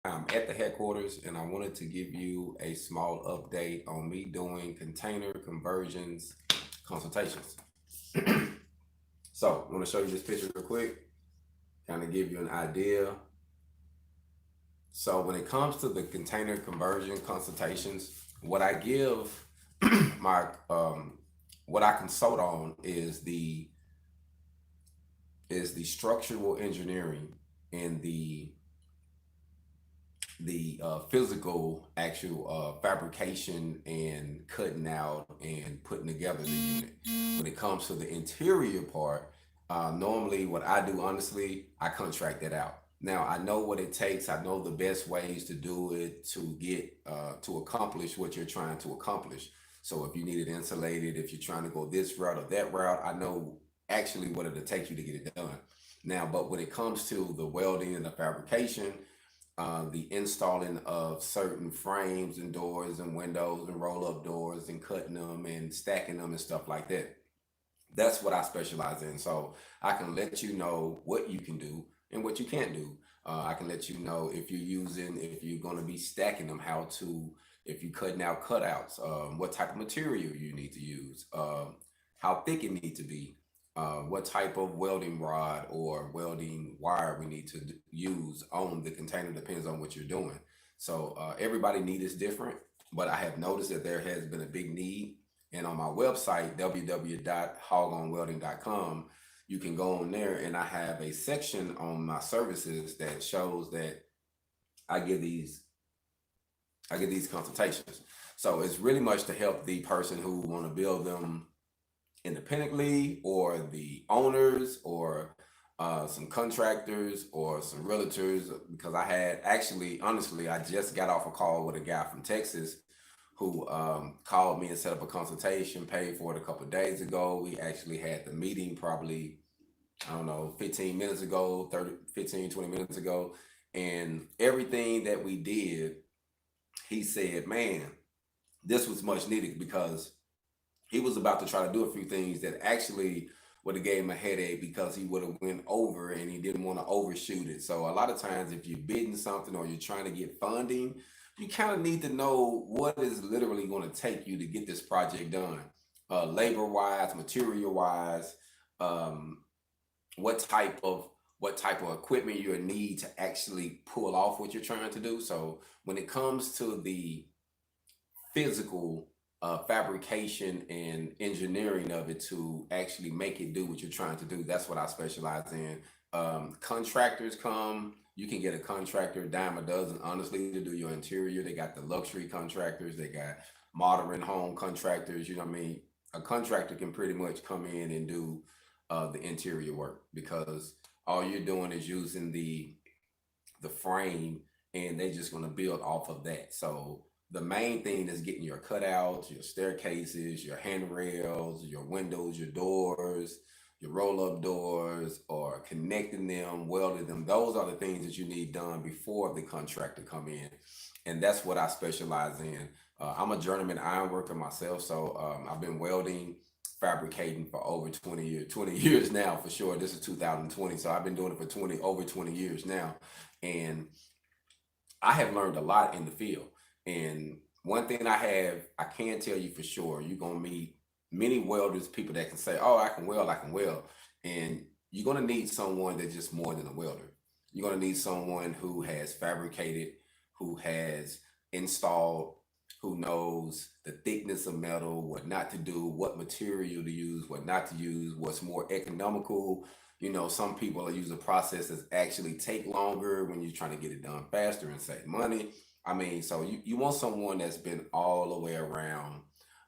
I'm at the headquarters and I wanted to give you a small update on me doing container conversions consultations. So, I want to show you this picture real quick, kind of give you an idea. So, when it comes to the container conversion consultations, what I give my what I consult on is the structural engineering and the physical actual fabrication and cutting out and putting together the unit. When it comes to the interior part, normally what I do, honestly, I contract that out. Now I know what it takes. I know the best ways to do it to get to accomplish what you're trying to accomplish. So if you need it insulated, if you're trying to go this route or that route, I know actually what it'll take you to get it done. Now, but when it comes to the welding and the fabrication, the installing of certain frames and doors and windows and roll up doors and cutting them and stacking them and stuff like that. That's what I specialize in. So I can let you know what you can do and what you can't do. I can let you know if you're going to be stacking them, if you're cutting out cutouts, what type of material you need to use, how thick it needs to be, what type of welding rod or welding wire we need to use on the container depends on what you're doing. So everybody need is different, but I have noticed that there has been a big need. And on my website, www.hogonwelding.com, you can go on there and I have a section on my services that shows that I give these I give these consultations. So it's really much to help the person who want to build them independently, or the owners, or some contractors, or some realtors. Because I had actually, honestly, I just got off a call with a guy from Texas who called me and set up a consultation, paid for it a couple of days ago. We actually had the meeting probably, I don't know, 15 minutes ago, 30, 15, 20 minutes ago. And everything that we did, he said, man, this was much needed, because he was about to try to do a few things that actually would have gave him a headache, because he would have went over and he didn't want to overshoot it. So a lot of times if you're bidding something or you're trying to get funding, you kind of need to know what is literally going to take you to get this project done, labor wise, material wise, um, what type of equipment you need to actually pull off what you're trying to do. So when it comes to the physical fabrication and engineering of it to actually make it do what you're trying to do, that's what I specialize in. Contractors come, you can get a contractor dime a dozen, honestly, to do your interior. They got the luxury contractors, they got modern home contractors. You know what I mean? A contractor can pretty much come in and do the interior work, because all you're doing is using the frame, and they're just going to build off of that. So the main thing is getting your cutouts, your staircases, your handrails, your windows, your doors, your roll up doors, or connecting them, welding them. Those are the things that you need done before the contractor come in. And that's what I specialize in. I'm a journeyman iron worker myself. So I've been welding, fabricating for over 20 years now, for sure. This is 2020. So I've been doing it for over 20 years now. And I have learned a lot in the field. And one thing I can tell you for sure, you're gonna meet many welders, people that can say, "Oh, I can weld," and you're gonna need someone that's just more than a welder. You're gonna need someone who has fabricated, who has installed, who knows the thickness of metal, what not to do, what material to use, what not to use, what's more economical. Some people use a process that actually take longer when you're trying to get it done faster and save money. I mean, so you want someone that's been all the way around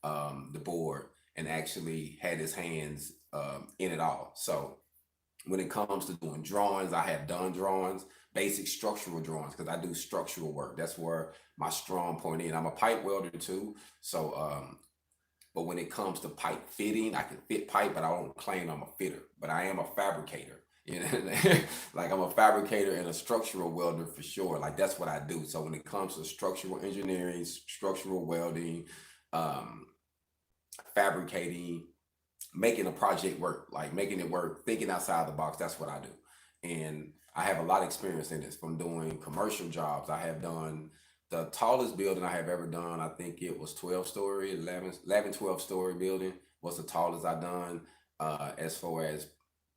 the board and actually had his hands in it all. So when it comes to doing drawings, I have done drawings, basic structural drawings, because I do structural work. That's where my strong point is. I'm a pipe welder too. So but when it comes to pipe fitting, I can fit pipe, but I don't claim I'm a fitter. But I am a fabricator. Like, I'm a fabricator and a structural welder for sure. Like, that's what I do. So when it comes to structural engineering, structural welding, um, fabricating, making a project work, like making it work, thinking outside the box, that's what I do. And I have a lot of experience in this from doing commercial jobs. I have done the tallest building I have ever done. I think it was 12 story, 12 story building was the tallest I done. As far as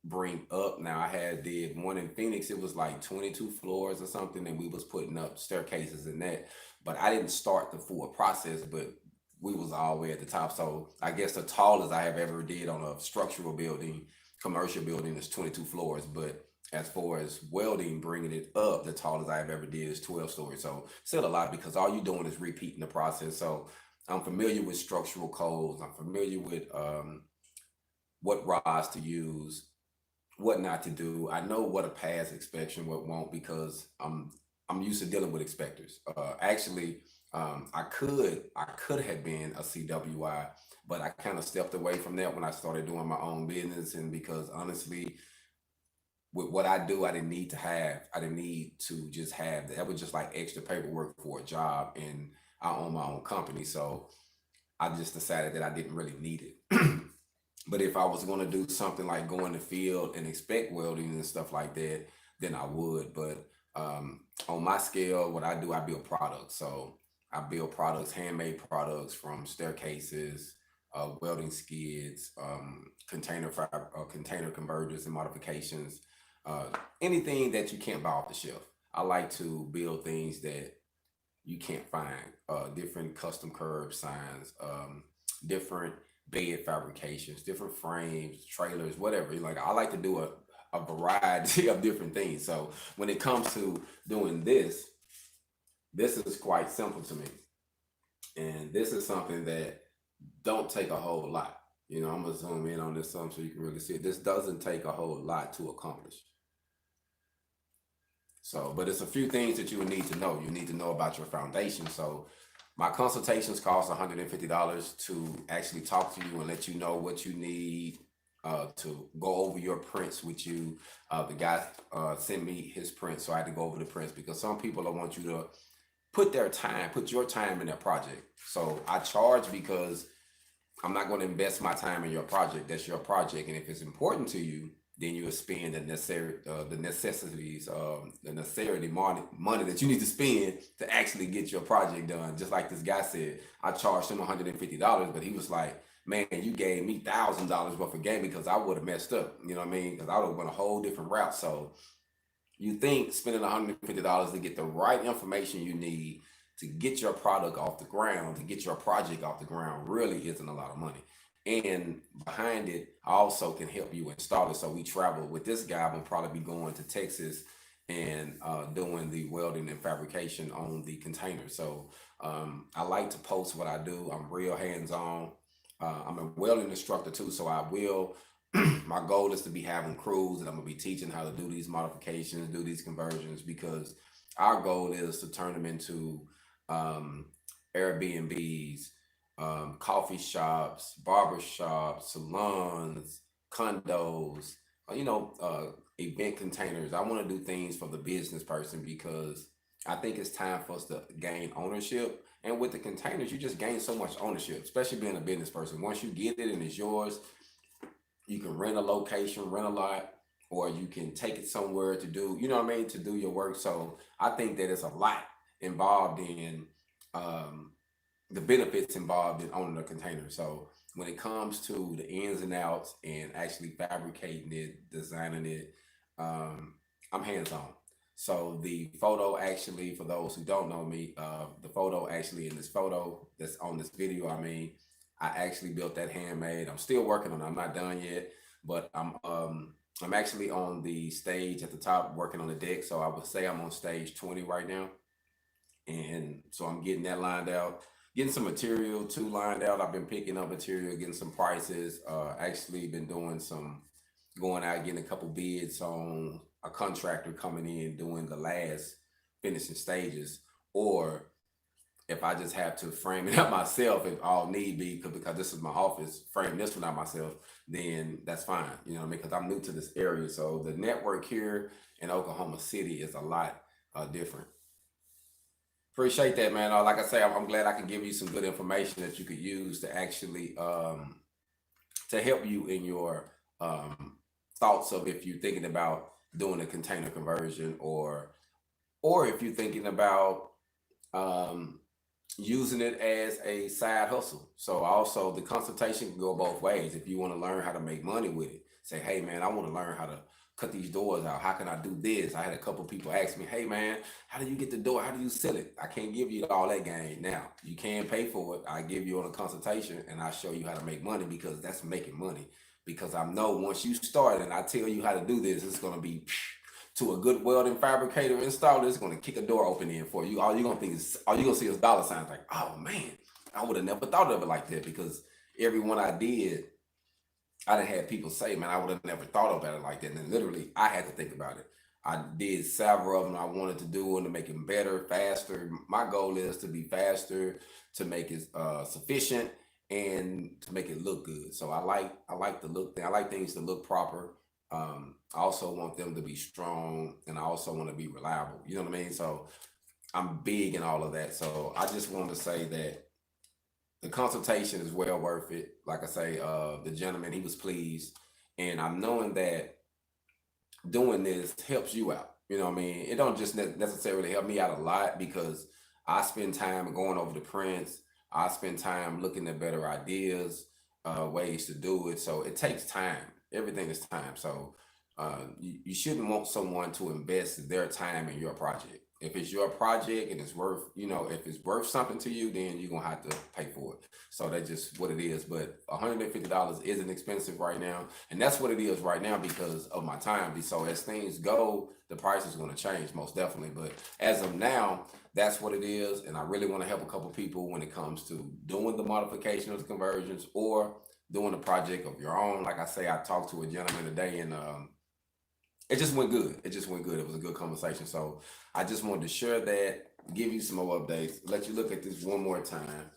bring up, now I had did one in Phoenix. It was like 22 floors or something, and we was putting up staircases in that. But I didn't start the full process, but we was all the way at the top. So I guess the tallest I have ever did on a structural building, commercial building, is 22 floors. But as far as welding, bringing it up, the tallest I have ever did is 12 stories. So still a lot, because all you're doing is repeating the process. So I'm familiar with structural codes. I'm familiar with what rods to use, what not to do. I know what a pass inspection, what won't, because I'm used to dealing with inspectors. Actually, I could have been a CWI, but I kind of stepped away from that when I started doing my own business, and because honestly, with what I do, I didn't need to just have that. That was just like extra paperwork for a job, and I own my own company, so I just decided that I didn't really need it. But if I was going to do something like go in the field and expect welding and stuff like that, then I would. But on my scale, what I do, I build products. So I build products, handmade products, from staircases, welding skids, container converters and modifications, uh, anything that you can't buy off the shelf. I like to build things that you can't find, different custom curb signs, different bed fabrications, different frames, trailers, whatever. Like, I like to do a variety of different things. So when it comes to doing this is quite simple to me. And this is something that don't take a whole lot. I'm gonna zoom in on this some so you can really see it. This doesn't take a whole lot to accomplish. So, but it's a few things that you would need to know. You need to know about your foundation. So, my consultations cost $150 to actually talk to you and let you know what you need, to go over your prints with you. The guy sent me his prints, so I had to go over the prints, because some people don't want you to put your time in their project. So I charge because I'm not going to invest my time in your project. That's your project, and if it's important to you, then you will spend the necessities, the necessary money that you need to spend to actually get your project done. Just like this guy said, I charged him $150, but he was like, "Man, you gave me $1,000 worth of game, because I would have messed up." You know what I mean? Because I would have went a whole different route. So you think spending $150 to get the right information you need to get your product off the ground, to get your project off the ground, really isn't a lot of money. And behind it, I also can help you install it. So we travel with this guy. I'm gonna probably be going to Texas and doing the welding and fabrication on the container. So I like to post what I do. I'm real hands-on. I'm a welding instructor too, so I will. My goal is to be having crews, and I'm gonna be teaching how to do these modifications, do these conversions, because our goal is to turn them into um, Airbnbs, coffee shops, barber shops, salons, condos, event containers. I want to do things for the business person, because I think it's time for us to gain ownership. And with the containers, you just gain so much ownership, especially being a business person. Once you get it and it's yours, you can rent a location, rent a lot, or you can take it somewhere to do, to do your work. So I think that it's a lot involved in um, the benefits involved in owning a container. So when it comes to the ins and outs and actually fabricating it, designing it, um, I'm hands on. So the photo, actually, for those who don't know me, the photo actually in this photo that's on this video, I actually built that handmade. I'm still working on it. I'm not done yet, but I'm actually on the stage at the top working on the deck. So I would say I'm on stage 20 right now. And so I'm getting that lined out, getting some material too lined out. I've been picking up material, getting some prices. Actually been doing some going out, getting a couple bids on a contractor coming in doing the last finishing stages, or if I just have to frame it up myself, if all need be, because this is my office, frame this one out myself, then that's fine. You know what I mean? Because I'm new to this area, so the network here in Oklahoma City is a lot different. Appreciate that, man. Like I say, I'm glad I can give you some good information that you could use to actually to help you in your thoughts of if you're thinking about doing a container conversion, or if you're thinking about um, using it as a side hustle. So also the consultation can go both ways. If you want to learn how to make money with it, say, hey man, I want to learn how to cut these doors out. How can I do this? I had a couple people ask me, hey man, how do you get the door? How do you sell it? I can't give you all that game now. You can pay for it. I give you on a consultation and I show you how to make money, because that's making money. Because I know once you start and I tell you how to do this, it's gonna be to a good welding fabricator installer, it's going to kick a door open in for you. All you're going to think is, all you're going to see is dollar signs. Like, oh man, I would have never thought of it like that, because every one I did, I done had people say, man, I would have never thought about it like that. And then literally, I had to think about it. I did several of them I wanted to do and to make them better, faster. My goal is to be faster, to make it sufficient, and to make it look good. So I like the look. I like things to look proper. I also want them to be strong, and I also want to be reliable. You know what I mean? So I'm big in all of that. So I just want to say that the consultation is well worth it. Like I say, the gentleman, he was pleased, and I'm knowing that doing this helps you out. You know what I mean? It don't just necessarily help me out a lot, because I spend time going over the prints. I spend time looking at better ideas, ways to do it. So it takes time. Everything is time. So you shouldn't want someone to invest their time in your project. If it's your project and it's worth, if it's worth something to you, then you're gonna have to pay for it. So that's just what it is. But $150 isn't expensive right now, and that's what it is right now because of my time. So as things go, the price is going to change most definitely. But as of now, that's what it is, and I really want to help a couple people when it comes to doing the modification of the conversions, or doing a project of your own. Like I say, I talked to a gentleman today, and it just went good. It just went good. It was a good conversation. So I just wanted to share that, give you some more updates, let you look at this one more time.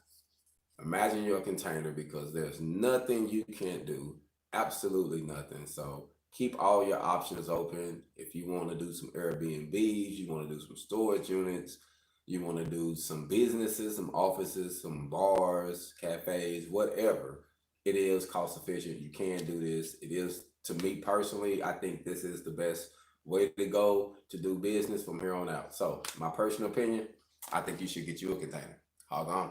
Imagine your container, because there's nothing you can't do. Absolutely nothing. So keep all your options open. If you want to do some Airbnbs, you want to do some storage units, you want to do some businesses, some offices, some bars, cafes, whatever, it is cost efficient. You can do this. It is, to me personally, I think this is the best way to go to do business from here on out. So, my personal opinion, I think you should get you a container. Hog on.